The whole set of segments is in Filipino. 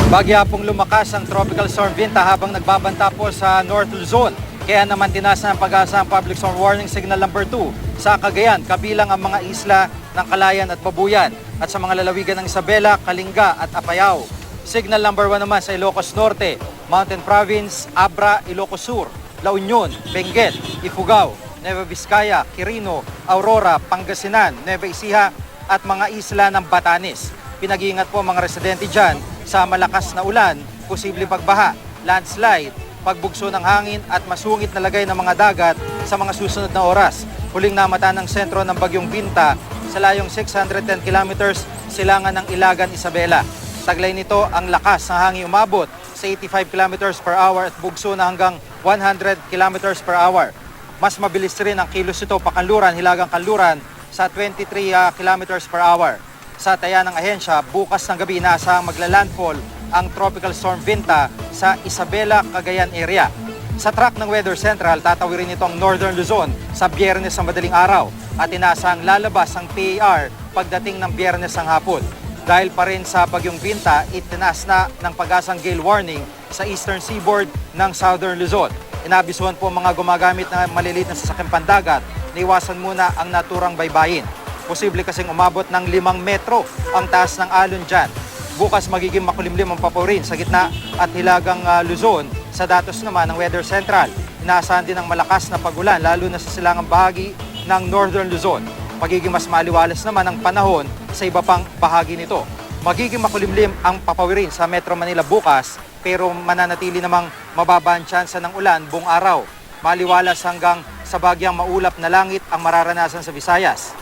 Bagyapong lumakas ang Tropical Storm Vinta habang nagbabanta po sa North Luzon. Kaya naman tinasa ng Pag-asa ang Public Storm Warning Signal number 2 sa Cagayan, kabilang ang mga isla ng Calayan at Babuyan at sa mga lalawigan ng Isabela, Kalinga at Apayao. Signal number 1 naman sa Ilocos Norte, Mountain Province, Abra, Ilocos Sur, La Union, Benguet, Ifugao, Nueva Vizcaya, Quirino, Aurora, Pangasinan, Nueva Ecija at mga isla ng Batanes. Pinag-iingat po mga residente dyan sa malakas na ulan, posibleng pagbaha, landslide, pagbugso ng hangin at masungit na lagay ng mga dagat sa mga susunod na oras. Huling namata ng sentro ng Bagyong Vinta sa layong 610 kilometers silangan ng Ilagan, Isabela. Taglay nito ang lakas ng hangin umabot sa 85 kilometers per hour at bugso na hanggang 100 kilometers per hour. Mas mabilis rin ang kilos nito pakanluran, hilagang kanluran sa 23 kilometers per hour. Sa taya ng ahensya, bukas ng gabi inaasahang maglalandfall ang Tropical Storm Vinta sa Isabela, Cagayan area. Sa track ng Weather Central, tatawirin ito ang Northern Luzon sa Biyernes ng madaling araw at inaasahang lalabas ang PAR pagdating ng Biyernes ng hapon. Dahil pa rin sa Bagyong Vinta, itinaas na ng Pag-asang gale warning sa eastern seaboard ng Southern Luzon. Inabisuhan po mga gumagamit ng maliliit na sasakyang pandagat na iwasan muna ang naturang baybayin. Posible kasing umabot ng 5 metro ang taas ng alon dyan. Bukas magiging makulimlim ang paporin sa gitna at hilagang Luzon. Sa datos naman ng Weather Central, inaasahan din ang malakas na pagulan lalo na sa silangang bahagi ng Northern Luzon. Magiging mas maliwalas naman ang panahon sa iba pang bahagi nito. Magiging makulimlim ang papawirin sa Metro Manila bukas pero mananatili namang mababa ang tsansa ng ulan buong araw. Maliwalas hanggang sa bagyang maulap na langit ang mararanasan sa Visayas.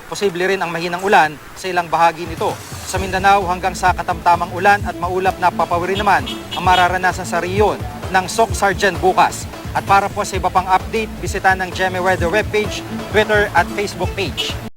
Posible rin ang mahinang ulan sa ilang bahagi nito. Sa Mindanao hanggang sa katamtamang ulan at maulap na papawirin naman ang mararanasan sa riyon ng Soc Sargent bukas. At para po sa iba pang update, bisitahan ng GMA Weather webpage, Twitter at Facebook page.